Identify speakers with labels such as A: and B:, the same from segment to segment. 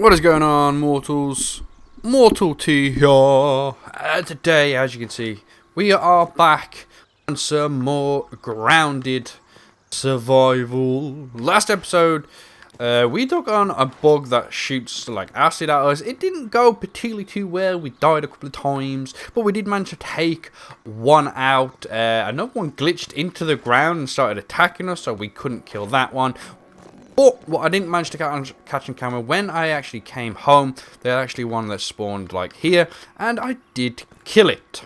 A: What is going on, mortals? Mortal T here. Today, as you can see, we are back on some more grounded survival. Last episode, we took on a bug that shoots like acid at us. It didn't go particularly too well. We died a couple of times, but we did manage to take one out. Another one glitched into the ground and started attacking us, so we couldn't kill that one. But what I didn't manage to catch on camera, when I actually came home, there's actually one that spawned like here, and I did kill it.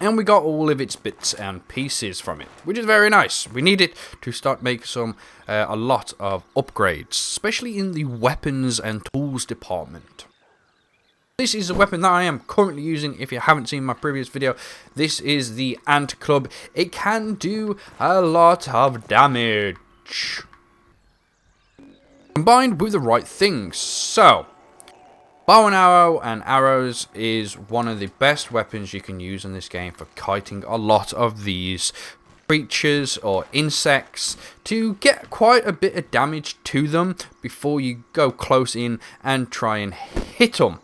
A: And we got all of its bits and pieces from it, which is very nice. We need it to start making a lot of upgrades, especially in the weapons and tools department. This is a weapon that I am currently using. If you haven't seen my previous video, this is the Ant Club. It can do a lot of damage, combined with the right things. So, bow and arrows is one of the best weapons you can use in this game for kiting a lot of these creatures or insects to get quite a bit of damage to them before you go close in and try and hit them.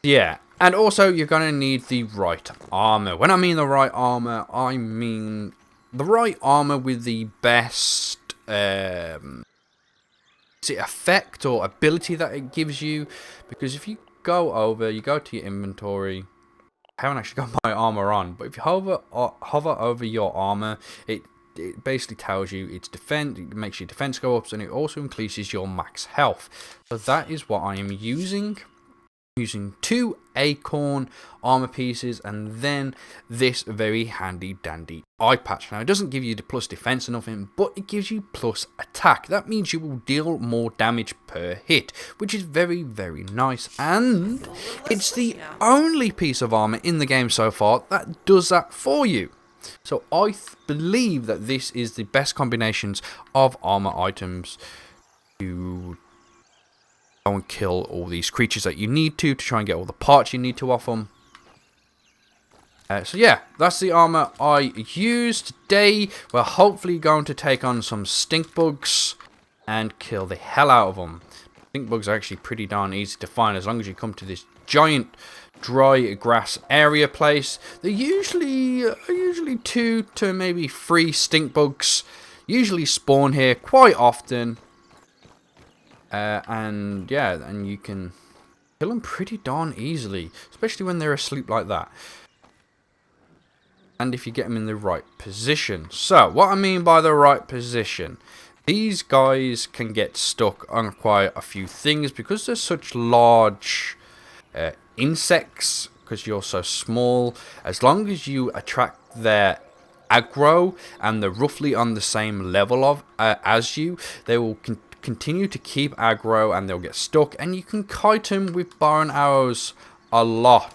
A: Yeah, and also you're going to need the right armor. When I mean the right armor, I mean the right armor with the best effect or ability that it gives you, because if you go to your inventory, I haven't actually got my armor on, but if you hover over your armor, it basically tells you its defense, it makes your defense go up, and it also increases your max health. So that is what I am using 2 acorn armor pieces and then this very handy dandy eye patch. Now it doesn't give you the plus defense or nothing, but it gives you plus attack. That means you will deal more damage per hit, which is very, very nice, and it's the only piece of armor in the game so far that does that for you. So I believe that this is the best combinations of armor items to go and kill all these creatures that you need to try and get all the parts you need to off them. So yeah, that's the armor I used today. We're hopefully going to take on some stink bugs and kill the hell out of them. Stink bugs are actually pretty darn easy to find as long as you come to this giant dry grass area place. They're usually 2 to maybe 3 stink bugs usually spawn here quite often. And yeah, and you can kill them pretty darn easily, especially when they're asleep like that. And if you get them in the right position. So, what I mean by the right position, these guys can get stuck on quite a few things because they're such large insects, because you're so small. As long as you attract their aggro and they're roughly on the same level of as you, they will continue to keep aggro and they'll get stuck, and you can kite them with bow and arrows a lot.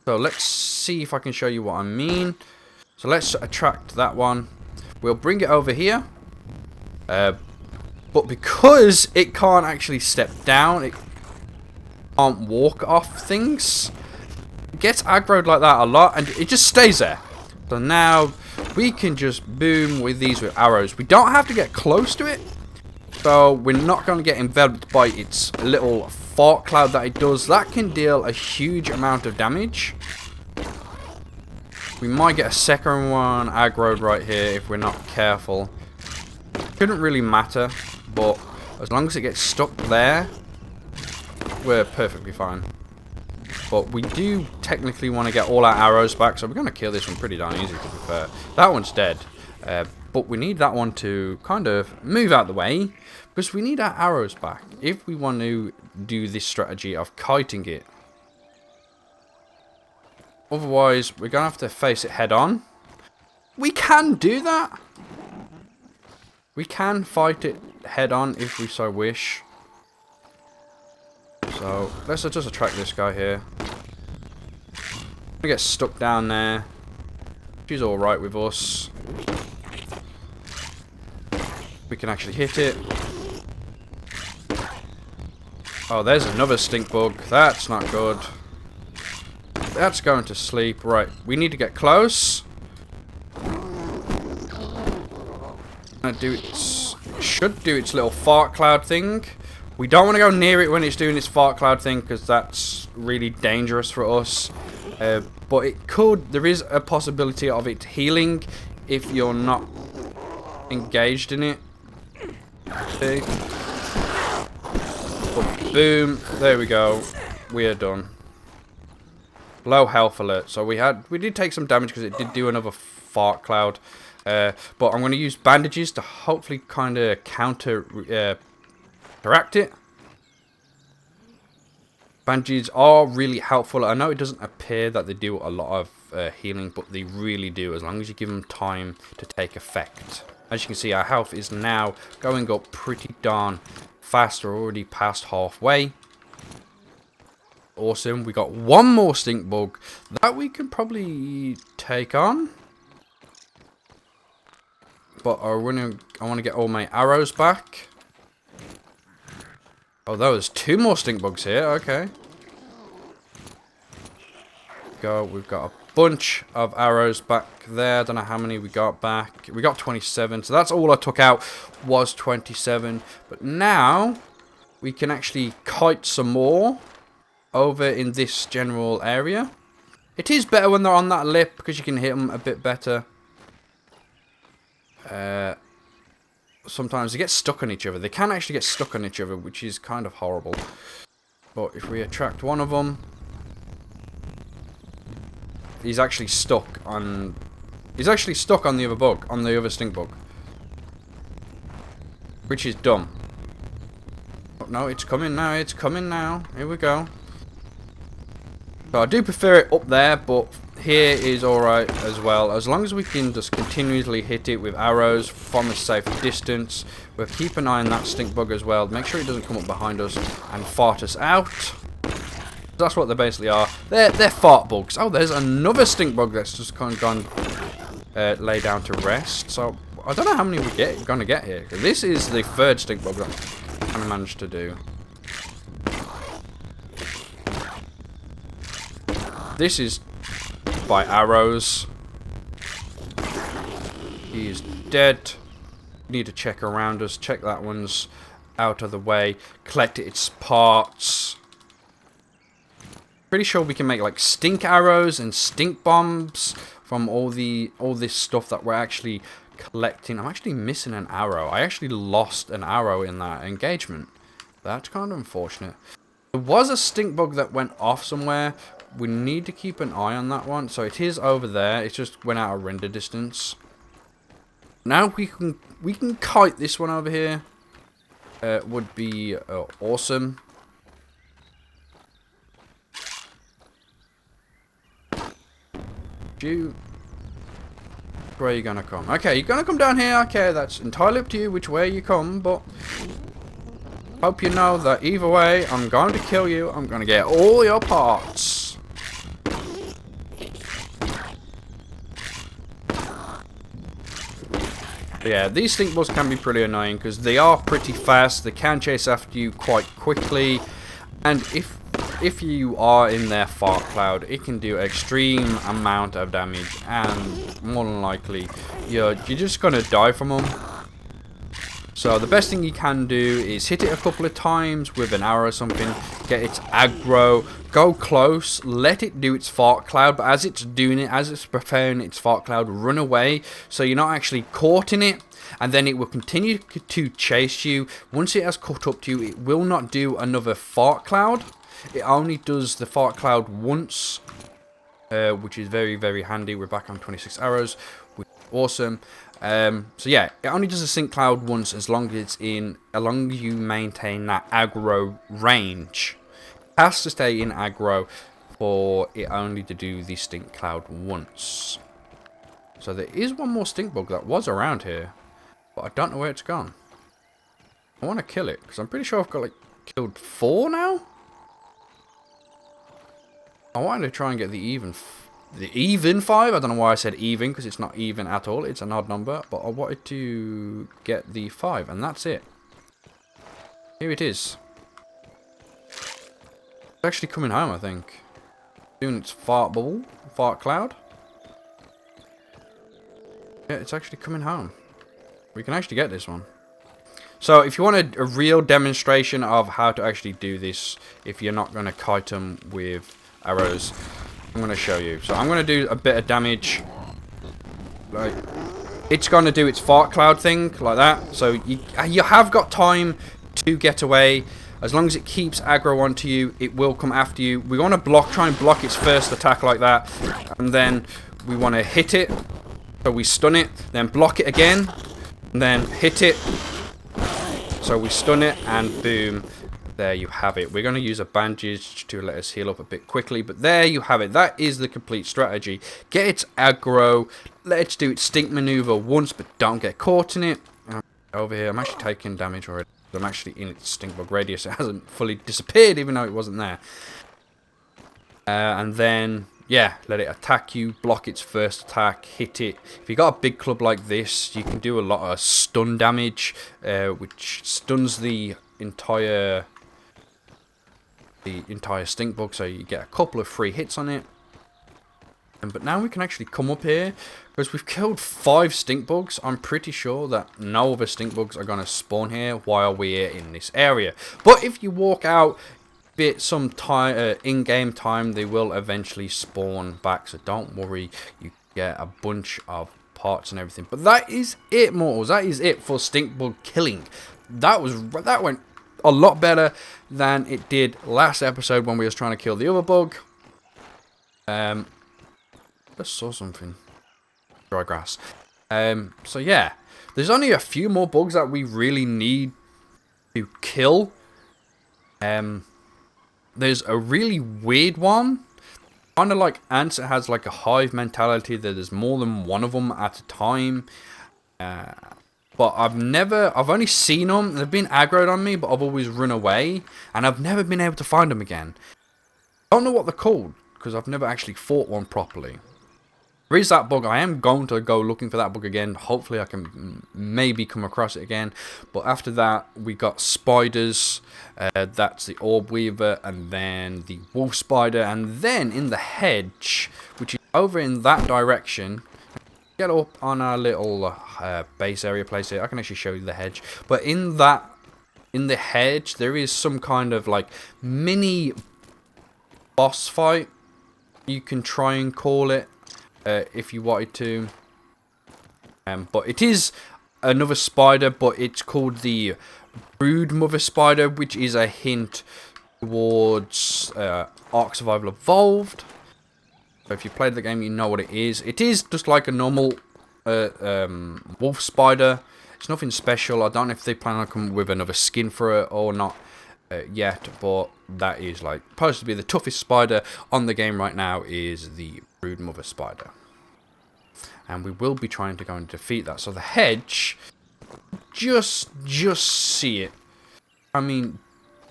A: So let's see if I can show you what I mean. So let's attract that one. We'll bring it over here, but because it can't actually step down, it can't walk off things, it gets aggroed like that a lot and it just stays there. So now we can just boom with these with arrows. We don't have to get close to it, so we're not going to get enveloped by its little fart cloud that it does. That can deal a huge amount of damage. We might get a second one aggroed right here if we're not careful. Shouldn't really matter, but as long as it gets stuck there, we're perfectly fine. But we do technically want to get all our arrows back, so we're going to kill this one pretty darn easy, to be fair. That one's dead. But we need that one to kind of move out the way, because we need our arrows back if we want to do this strategy of kiting it. Otherwise, we're going to have to face it head on. We can do that. We can fight it head on if we so wish. So, let's just attract this guy here. We get stuck down there. She's alright with us. We can actually hit it. Oh, there's another stink bug. That's not good. That's going to sleep. Right, we need to get close. It should do its little fart cloud thing. We don't want to go near it when it's doing its fart cloud thing, because that's really dangerous for us. But it could, there is a possibility of it healing if you're not engaged in it. See? But boom, there we go. We are done. Low health alert. So we did take some damage because it did do another fart cloud. But I'm going to use bandages to hopefully kind of counteract it. Bandages are really helpful. I know it doesn't appear that they do a lot of healing, but they really do, as long as you give them time to take effect. As you can see, our health is now going up pretty darn fast. We're already past halfway. Awesome. We got one more stink bug that we can probably take on. But I want to get all my arrows back. Oh, there's two more stink bugs here. Okay. We've got a bunch of arrows back there. Don't know how many we got back. We got 27. So that's all I took out was 27. But now we can actually kite some more over in this general area. It is better when they're on that lip because you can hit them a bit better. Sometimes they get stuck on each other. They can actually get stuck on each other, which is kind of horrible. But if we attract one of them, he's actually stuck on the other bug, on the other stink bug, which is dumb. Oh, no, it's coming now. It's coming now. Here we go. So I do prefer it up there, but here is alright as well. As long as we can just continuously hit it with arrows from a safe distance. We'll keep an eye on that stink bug as well. Make sure it doesn't come up behind us and fart us out. That's what they basically are. They're fart bugs. Oh, there's another stink bug that's just kind of gone lay down to rest. So I don't know how many we're gonna get here. This is the third stink bug that I managed to do. This is by arrows. He is dead. We need to check around us. Check that one's out of the way. Collect its parts. Pretty sure we can make like stink arrows and stink bombs from all this stuff that we're actually collecting. I'm actually missing an arrow. I actually lost an arrow in that engagement. That's kind of unfortunate. There was a stink bug that went off somewhere. We need to keep an eye on that one. So it is over there. It just went out of render distance. Now we can kite this one over here. Would be awesome. Where are you gonna come? Okay, you're gonna come down here. Okay, that's entirely up to you which way you come, but hope you know that either way, I'm going to kill you. I'm gonna get all your parts. Yeah, these stink bugs can be pretty annoying because they are pretty fast. They can chase after you quite quickly, and if you are in their fart cloud, it can do extreme amount of damage, and more than likely you're just gonna die from them. So the best thing you can do is hit it a couple of times with an arrow or something, get its aggro, go close, let it do its fart cloud, but as it's doing it, as it's preparing its fart cloud, run away so you're not actually caught in it, and then it will continue to chase you. Once it has caught up to you, it will not do another fart cloud. It only does the fart cloud once, which is very, very handy. We're back on 26 arrows, which is awesome. So yeah, it only does a stink cloud once as long as you maintain that aggro range. It has to stay in aggro for it only to do the stink cloud once. So there is one more stink bug that was around here, but I don't know where it's gone. I want to kill it because I'm pretty sure I've got like killed 4 now. I wanted to try and get the even 5. I don't know why I said even, because it's not even at all. It's an odd number, but I wanted to get the 5, and that's it. Here it is. It's actually coming home, I think. Doing its fart cloud. Yeah, it's actually coming home. We can actually get this one. So if you want a real demonstration of how to actually do this, if you're not going to kite them with arrows, I'm going to show you. So I'm going to do a bit of damage. Like, it's going to do its fart cloud thing, like that. So you have got time to get away. As long as it keeps aggro onto you, it will come after you. We want to try and block its first attack like that. And then we want to hit it. So we stun it, then block it again. And then hit it. So we stun it, and boom. There you have it. We're going to use a bandage to let us heal up a bit quickly. But there you have it. That is the complete strategy. Get its aggro. Let it do its stink maneuver once, but don't get caught in it. Over here, I'm actually taking damage already. I'm actually in its stink bug radius. It hasn't fully disappeared, even though it wasn't there. And then, yeah, let it attack you. Block its first attack. Hit it. If you got a big club like this, you can do a lot of stun damage, which stuns the entire stink bug, so you get a couple of free hits on it. But now we can actually come up here, because we've killed 5 stink bugs. I'm pretty sure that no other stink bugs are going to spawn here while we're in this area. But if you walk out bit some time, in-game time, they will eventually spawn back, so don't worry, you get a bunch of parts and everything. But that is it, mortals. That is it for stink bug killing. That went a lot better than it did last episode when we was trying to kill the other bug. I saw something. Dry grass. So yeah, there's only a few more bugs that we really need to kill. There's a really weird one. Kind of like ants, it has like a hive mentality that there's more than one of them at a time. But I've only seen them. They've been aggroed on me, but I've always run away. And I've never been able to find them again. I don't know what they're called, because I've never actually fought one properly. There is that bug. I am going to go looking for that bug again. Hopefully I can maybe come across it again. But after that, we got spiders. That's the orb weaver, and then the wolf spider. And then in the hedge, which is over in that direction, get up on our little base area place here. I can actually show you the hedge. But in the hedge, there is some kind of like mini boss fight, you can try and call it. If you wanted to, but it is another spider, but it's called the brood mother spider, which is a hint towards Ark Survival Evolved. So if you played the game, you know what it is. It is just like a normal wolf spider. It's nothing special. I don't know if they plan on coming with another skin for it or not yet, but that is like supposed to be the toughest spider on the game right now, is the brood mother spider, and we will be trying to go and defeat that. So the hedge, just see it. I mean,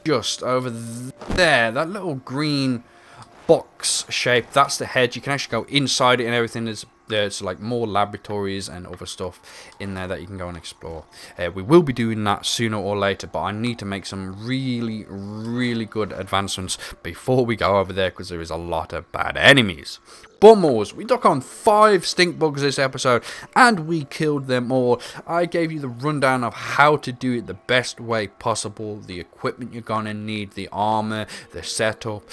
A: just over there, that little green box shape, that's the hedge. You can actually go inside it and everything. There's like more laboratories and other stuff in there that you can go and explore. We will be doing that sooner or later, but I need to make some really good advancements before we go over there, because there is a lot of bad enemies. Bummers, we took on 5 stink bugs this episode, and we killed them all. I gave you the rundown of how to do it the best way possible, the equipment you're gonna need, the armor, the setup.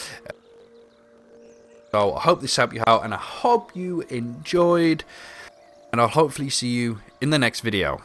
A: So I hope this helped you out, and I hope you enjoyed, and I'll hopefully see you in the next video.